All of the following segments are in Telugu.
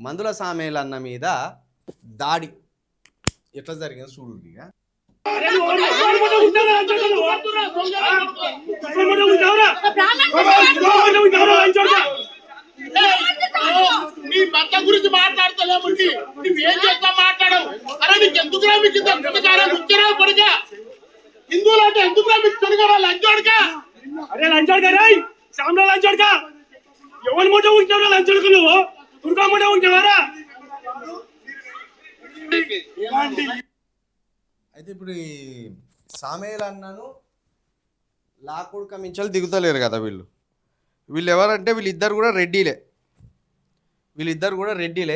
మందుల సామేలన్న మీద దాడి ఎట్లా జరిగిందో చూడు. ఇక నీ భర్త గురించి మాట్లాడతలేమండి, నువ్వేం చేస్తా మాట్లాడవు. అరే నీకు ఎందుకురా మీకు ముచ్చరా పడక హిందువులు అంటే ఎందుకురా మీకు తొలగరా లంచోడక. అరే లంచోడక రే సామ్రా లంచోడక ఎవరి మూట ఉంటావురా లంచోడక నువ్వు దుర్గా మూట ఉంటావారా. అయితే ఇప్పుడు ఈ సామేలన్నను లాకుడు కమించలు దిగుతలేరు కదా వీళ్ళు ఎవరంటే వీళ్ళిద్దరు కూడా రెడ్డిలే.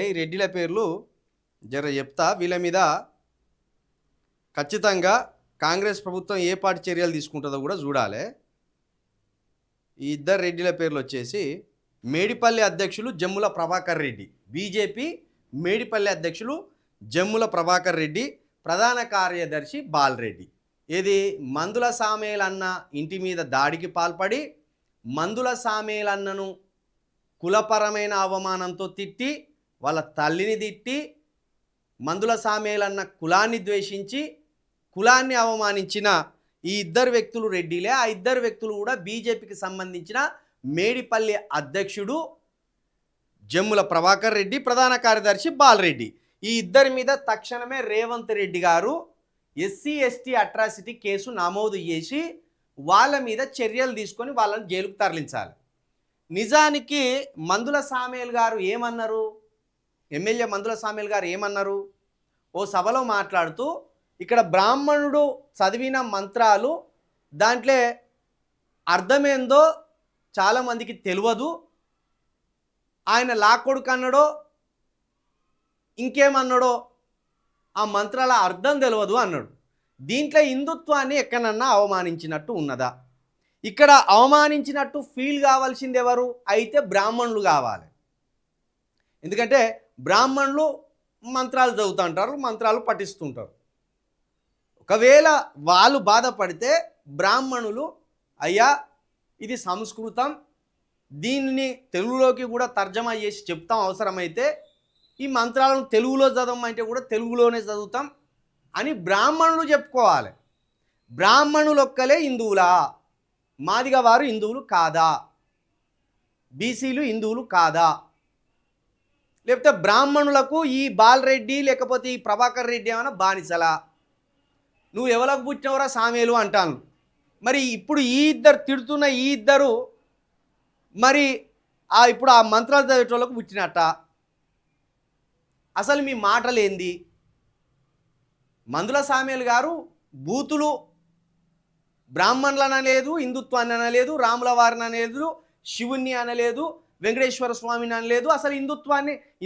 ఈ రెడ్డిల పేర్లు జర చెప్తా. వీళ్ళ మీద ఖచ్చితంగా కాంగ్రెస్ ప్రభుత్వం ఏ పార్టీ చర్యలు తీసుకుంటుందో కూడా చూడాలి. ఈ ఇద్దరు రెడ్డిల పేర్లు వచ్చేసి మేడిపల్లి అధ్యక్షులు జమ్ముల ప్రభాకర్ రెడ్డి, బీజేపీ మేడిపల్లి అధ్యక్షులు జమ్ముల ప్రభాకర్ రెడ్డి, ప్రధాన కార్యదర్శి బాలరెడ్డి. ఇది మందుల సామేలన్న ఇంటి మీద దాడికి పాల్పడి మందుల సామేలన్నను కులపరమైన అవమానంతో తిట్టి, వాళ్ళ తల్లిని తిట్టి, మందుల సామేలన్న కులాన్ని ద్వేషించి కులాన్ని అవమానించిన ఈ ఇద్దరు వ్యక్తులు రెడ్డిలే. ఆ ఇద్దరు వ్యక్తులు కూడా బీజేపీకి సంబంధించిన మేడిపల్లి అధ్యక్షుడు జమ్ముల ప్రభాకర్ రెడ్డి, ప్రధాన కార్యదర్శి బాలరెడ్డి. ఈ ఇద్దరి మీద తక్షణమే రేవంత్ రెడ్డి గారు ఎస్సీ ఎస్టీ అట్రాసిటీ కేసు నమోదు చేసి వాళ్ళ మీద చర్యలు తీసుకొని వాళ్ళని జైలుకు తరలించాలి. నిజానికి మందుల సామేల్ గారు ఏమన్నారు, ఎమ్మెల్యే మందుల సామేల్ గారు ఏమన్నారు, ఓ సభలో మాట్లాడుతూ ఇక్కడ బ్రాహ్మణుడు చదివిన మంత్రాలు దాంట్లో అర్థమేందో చాలామందికి తెలియదు, ఆయన లాక్కొడుకు అన్నాడో ఇంకేమన్నాడో ఆ మంత్రాల అర్థం తెలియదు అన్నాడు. దీంట్లో హిందుత్వాన్ని ఎక్కడన్నా అవమానించినట్టు ఉన్నదా? ఇక్కడ అవమానించినట్టు ఫీల్ కావాల్సింది ఎవరు అయితే బ్రాహ్మణులు కావాలి. ఎందుకంటే బ్రాహ్మణులు మంత్రాలు చదువుతుంటారు, మంత్రాలు పఠిస్తుంటారు. ఒకవేళ వాళ్ళు బాధపడితే బ్రాహ్మణులు అయ్యా ఇది సంస్కృతం, దీనిని తెలుగులోకి కూడా తర్జమా చేసి చెప్తాం, అవసరమైతే ఈ మంత్రాలను తెలుగులో చదవమంటే కూడా తెలుగులోనే చదువుతాం అని బ్రాహ్మణులు చెప్పుకోవాలి. బ్రాహ్మణులు ఒక్కలే హిందువులా? మాదిగ వారు హిందువులు కాదా? బీసీలు హిందువులు కాదా? లేకపోతే బ్రాహ్మణులకు ఈ బాలరెడ్డి లేకపోతే ఈ ప్రభాకర్ రెడ్డి ఏమైనా బానిసలా? నువ్వు ఎవరికి పుట్టినవరా సామేలు అంటాను. మరి ఇప్పుడు ఈ ఇద్దరు తిడుతున్న ఈ ఇద్దరు మరి ఇప్పుడు ఆ మంత్రాలు చదివేటోళ్ళకు పుట్టినట్ట? అసలు మీ మాటలేంది? మందుల సామేలు గారు బూతులు బ్రాహ్మణులను అనలేదు, హిందుత్వాన్ని అనలేదు, రాముల వారిని అనలేదు, శివుణ్ణి అనలేదు, వెంకటేశ్వర స్వామిని అనలేదు. అసలు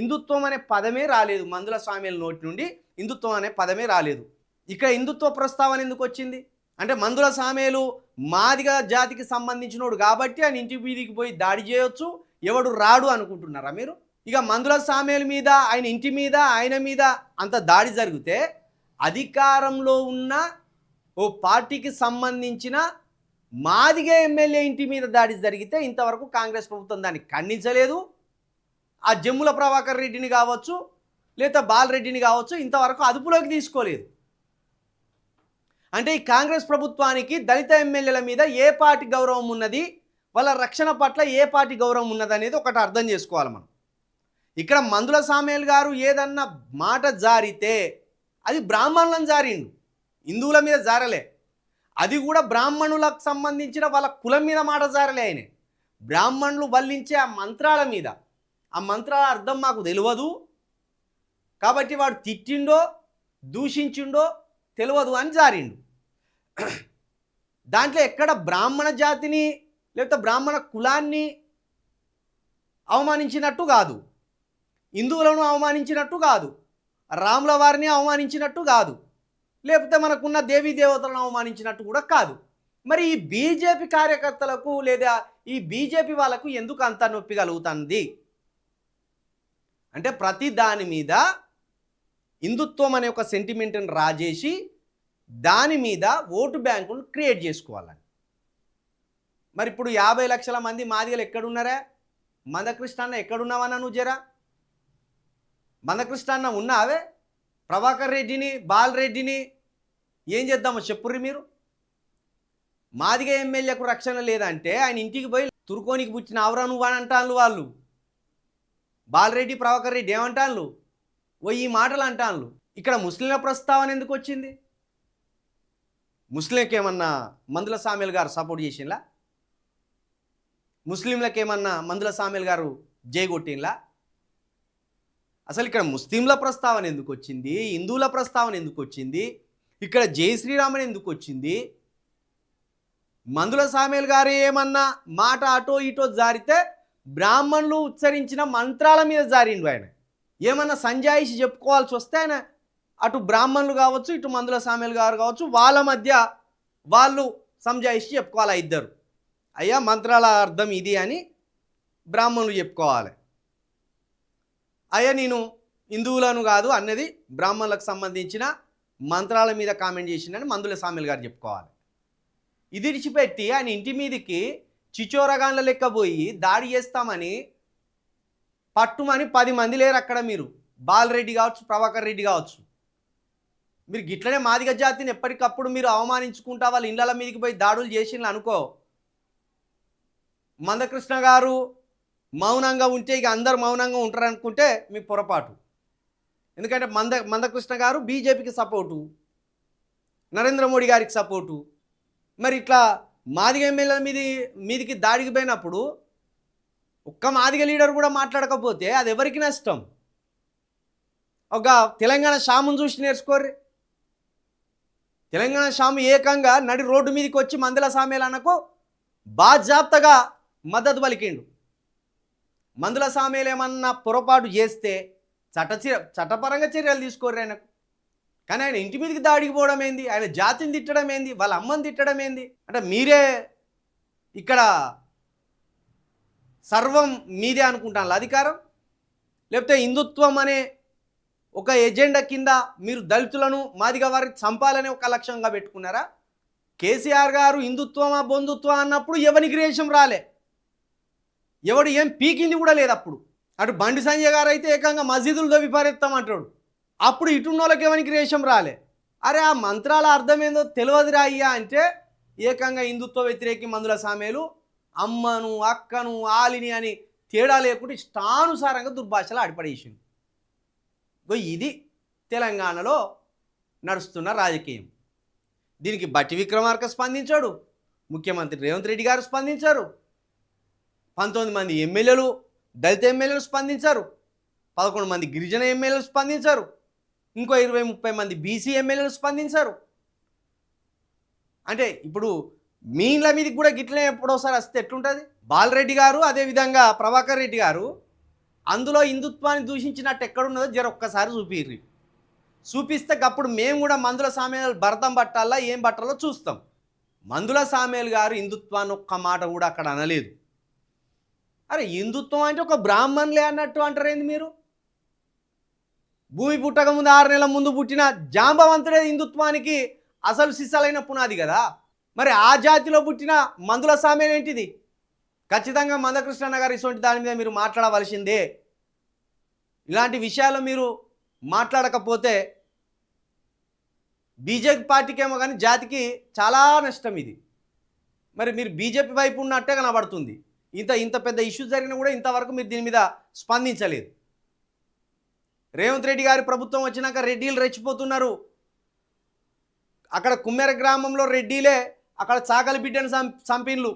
హిందుత్వం అనే పదమే రాలేదు మందుల సామేల నోటి నుండి. హిందుత్వం అనే పదమే రాలేదు. ఇక్కడ హిందుత్వ ప్రస్తావన ఎందుకు వచ్చింది అంటే మందుల సామేలు మాదిగ జాతికి సంబంధించినోడు కాబట్టి ఆయన ఇంటి మీదికి పోయి దాడి చేయొచ్చు, ఎవడు రాడు అనుకుంటున్నారా మీరు? ఇక మందుల సామేల మీద, ఆయన ఇంటి మీద, ఆయన మీద అంత దాడి జరిగితే అధికారంలో ఉన్న ఓ పార్టీకి సంబంధించిన మాదిగ ఎమ్మెల్యే ఇంటి మీద దాడి జరిగితే ఇంతవరకు కాంగ్రెస్ ప్రభుత్వం దాన్ని ఖండించలేదు. ఆ జమ్ముల ప్రభాకర్ రెడ్డిని కావచ్చు లేదా బాలరెడ్డిని కావచ్చు ఇంతవరకు అదుపులోకి తీసుకోలేదు. అంటే ఈ కాంగ్రెస్ ప్రభుత్వానికి దళిత ఎమ్మెల్యేల మీద ఏ పార్టీ గౌరవం ఉన్నది, వాళ్ళ రక్షణ పట్ల ఏ పార్టీ గౌరవం ఉన్నది అనేది ఒకటి అర్థం చేసుకోవాలి మనం. ఇక్కడ మందుల సామేల్ గారు ఏదన్నా మాట జారితే అది బ్రాహ్మణులను జారిండు, హిందువుల మీద జారలే. అది కూడా బ్రాహ్మణులకు సంబంధించిన వాళ్ళ కులం మీద మాట జారలే. ఆయన బ్రాహ్మణులు వల్లించే ఆ మంత్రాల మీద, ఆ మంత్రాల అర్థం మాకు తెలియదు కాబట్టి వాడు తిట్టిండో దూషించిండో తెలియదు అని జారిండు. దాంట్లో ఎక్కడ బ్రాహ్మణ జాతిని లేకపోతే బ్రాహ్మణ కులాన్ని అవమానించినట్టు కాదు, హిందువులను అవమానించినట్టు కాదు, రాముల వారిని అవమానించినట్టు కాదు, లేకపోతే మనకున్న దేవీ దేవతలను అవమానించినట్టు కూడా కాదు. మరి ఈ బీజేపీ కార్యకర్తలకు లేదా ఈ బీజేపీ వాళ్ళకు ఎందుకు అంత నొప్పి కలుగుతుంది అంటే ప్రతి దాని మీద హిందుత్వం అనే ఒక సెంటిమెంట్ని రాజేసి దాని మీద ఓటు బ్యాంకును క్రియేట్ చేసుకోవాలని. మరి ఇప్పుడు 50 లక్షల మంది మాదిగలు ఎక్కడున్నారా? మందకృష్ణ అన్న ఎక్కడున్నావన్నా నువ్వు జరా? మందకృష్ణ అన్న ఉన్నావే ప్రభాకర్ రెడ్డిని బాలరెడ్డిని ఏం చేద్దామో చెప్పుర్రి మీరు. మాదిగ ఎమ్మెల్యేకు రక్షణ లేదంటే ఆయన ఇంటికి పోయి తురుకోనికి పుట్టిన ఆవరా నువ్వు అని అంటాను. వాళ్ళు బాలరెడ్డి ప్రభాకర్ రెడ్డి ఏమంటాను ఓ ఈ మాటలు అంటాను. ఇక్కడ ముస్లింల ప్రస్తావన ఎందుకు వచ్చింది? ముస్లింకి ఏమన్నా మందుల సామెల్ గారు సపోర్ట్ చేసింలా? ముస్లింలకు ఏమన్నా మందుల సామెల్ గారు జైగొట్టింలా? అసలు ఇక్కడ ముస్లింల ప్రస్తావన ఎందుకు వచ్చింది? హిందువుల ప్రస్తావన ఎందుకు వచ్చింది? ఇక్కడ జై శ్రీరామన్ ఎందుకు వచ్చింది? మందుల సామెల్ గారు ఏమన్నా మాట అటో ఇటో జారితే బ్రాహ్మణులు ఉచ్చరించిన మంత్రాల మీద జారిండు. ఆయన ఏమన్నా సంజాయిషి చెప్పుకోవాల్సి వస్తే ఆయన అటు బ్రాహ్మణులు కావచ్చు ఇటు మందుల సామెల్ గారు కావచ్చు వాళ్ళ మధ్య వాళ్ళు సంజాయిషి చెప్పుకోవాలి. ఇద్దరు అయ్యా మంత్రాల అర్థం ఇది అని బ్రాహ్మణులు చెప్పుకోవాలి. అయ్యా నేను హిందువులను కాదు అన్నది బ్రాహ్మణులకు సంబంధించిన మంత్రాల మీద కామెంట్ చేసిందని మందుల సామెల్ గారు చెప్పుకోవాలి. ఇది విడిచిపెట్టి ఆయన ఇంటి మీదకి చిచోరగాన్ల లెక్క పోయి దాడి చేస్తామని పట్టుమని 10 మంది లేరు అక్కడ. మీరు బాలరెడ్డి కావచ్చు ప్రభాకర్ రెడ్డి కావచ్చు, మీరు గిట్లనే మాదిగ జాతిని ఎప్పటికప్పుడు మీరు అవమానించుకుంటా వాళ్ళ ఇళ్ళ మీదకి పోయి దాడులు చేసిండ్రు అనుకో, మందకృష్ణ గారు మౌనంగా ఉంటే ఇక అందరు మౌనంగా ఉంటారు అనుకుంటే మీకు పొరపాటు. ఎందుకంటే మందకృష్ణ గారు బీజేపీకి సపోర్టు, నరేంద్ర మోడీ గారికి సపోర్టు. మరి ఇట్లా మాదిగ ఎమ్మెల్యేల మీదికి దాడికి పోయినప్పుడు ఒక్క మాదిగ లీడర్ కూడా మాట్లాడకపోతే అది ఎవరికి నష్టం? ఒక తెలంగాణ షామును చూసి నేర్చుకోర్రి. తెలంగాణ షాము ఏకంగా నడి రోడ్డు మీదకి వచ్చి మందుల సామేలనకు బాజాప్తగా మద్దతు పలికిండు. మందుల సామేలు ఏమన్నా పొరపాటు చేస్తే చట్టపరంగా చర్యలు తీసుకోర్రి ఆయనకు. కానీ ఆయన ఇంటి మీదకి దాడికి పోవడం ఏంది? ఆయన జాతిని తిట్టడం ఏంది? వాళ్ళ అమ్మని తిట్టడం ఏంది? అంటే మీరే ఇక్కడ సర్వం మీదే అనుకుంటాను అధికారం, లేకపోతే హిందుత్వం అనే ఒక ఎజెండా కింద మీరు దళితులను మాదిగ వారికి చంపాలనే ఒక లక్ష్యంగా పెట్టుకున్నారా? కేసీఆర్ గారు హిందుత్వమా బంధుత్వం అన్నప్పుడు ఎవరికి రేషం రాలే, ఎవడు ఏం పీకింది కూడా లేదు. అప్పుడు అటు బండి సంజయ్ గారు అయితే ఏకంగా మసీదులతో విపరీతం అప్పుడు ఇటున్నోళ్ళకి ఎవరికి రేషం రాలే. అరే ఆ మంత్రాల అర్థం ఏందో తెలియదురా అయ్యా అంటే ఏకంగా హిందుత్వ వ్యతిరేకి మందుల సామేలు అమ్మను అక్కను ఆలిని అని తేడా లేకుండా ఇష్టానుసారంగా దుర్భాషలు ఆడిపడేసింది. ఇది తెలంగాణలో నడుస్తున్న రాజకీయం. దీనికి బట్టి విక్రమార్క స్పందించాడు, ముఖ్యమంత్రి రేవంత్ రెడ్డి గారు స్పందించారు, 19 మంది ఎమ్మెల్యేలు దళిత ఎమ్మెల్యేలు స్పందించారు, 11 మంది గిరిజన ఎమ్మెల్యేలు స్పందించారు, ఇంకో 20-30 మంది బీసీ ఎమ్మెల్యేలు స్పందించారు. అంటే ఇప్పుడు మీ ఇళ్ళ మీదకి కూడా గిట్లనే ఎప్పుడోసారి వస్తే ఎట్లుంటుంది? బాలరెడ్డి గారు అదేవిధంగా ప్రభాకర్ రెడ్డి గారు అందులో హిందుత్వాన్ని దూషించినట్టు ఎక్కడున్నదో జర ఒక్కసారి చూపిస్తే అప్పుడు మేము కూడా మందుల సామేలు భరతం పట్టాలా ఏం పట్టాలో చూస్తాం. మందుల సామేలు గారు హిందుత్వాన్ని ఒక్క మాట కూడా అక్కడ అనలేదు. అరే హిందుత్వం అంటే ఒక బ్రాహ్మణులే అన్నట్టు అంటారేంది మీరు? భూమి పుట్టక ముందు 6 నెలల ముందు పుట్టిన జాంబవంతుడే హిందుత్వానికి అసలు సిసలైన పునాది కదా. మరి ఆ జాతిలో పుట్టిన మందుల సామేలు ఏంటిది? ఖచ్చితంగా మందకృష్ణ గారు ఇటువంటి దాని మీద మీరు మాట్లాడవలసిందే. ఇలాంటి విషయాలు మీరు మాట్లాడకపోతే బీజేపీ పార్టీకి ఏమో కానీ జాతికి చాలా నష్టం ఇది. మరి మీరు బీజేపీ వైపు ఉన్నట్టే కనబడుతుంది. ఇంత పెద్ద ఇష్యూ జరిగినా కూడా ఇంతవరకు మీరు దీని మీద స్పందించలేదు. రేవంత్ రెడ్డి గారి ప్రభుత్వం వచ్చినాక రెడ్డిలు రెచ్చిపోతున్నారు. అక్కడ కుమ్మెర గ్రామంలో రెడ్డిలే అక్కడ చాకలి బిడ్డను చంపిన్లు,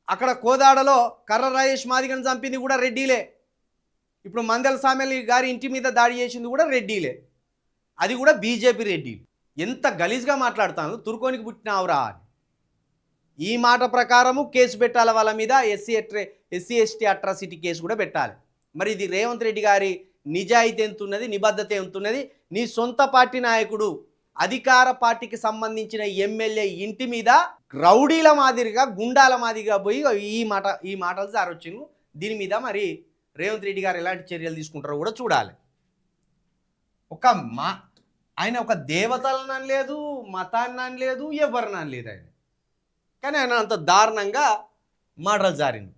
అక్కడ కోదాడలో కర్ర రాజేష్ మాదిగను చంపింది కూడా రెడ్డిలే, ఇప్పుడు మందల సామెల్ గారి ఇంటి మీద దాడి చేసింది కూడా రెడ్డిలే, అది కూడా బీజేపీ రెడ్డిలు. ఎంత గలీజ్గా మాట్లాడుతాను, తుర్కోనికి పుట్టినావురా అని. ఈ మాట ప్రకారము కేసు పెట్టాలి వాళ్ళ మీద, ఎస్సీ ఎస్టీ అట్రాసిటీ కేసు కూడా పెట్టాలి. మరి ఇది రేవంత్ రెడ్డి గారి నిజాయితీ ఎంతున్నది, నిబద్ధత ఎంతున్నది? నీ సొంత పార్టీ నాయకుడు అధికార పార్టీకి సంబంధించిన ఎమ్మెల్యే ఇంటి మీద రౌడీల మాదిరిగా గుండాల మాదిరిగా పోయి ఈ మాటలు జారొచ్చిండు. దీని మీద మరి రేవంత్ రెడ్డి గారు ఎలాంటి చర్యలు తీసుకుంటారో కూడా చూడాలి. ఆయన ఒక దేవతలను అనలేదు, మతాన్ని అనలేదు, ఎవరిని అనలేదు ఆయన, కానీ ఆయన అంత దారుణంగా మాటలు జారింది.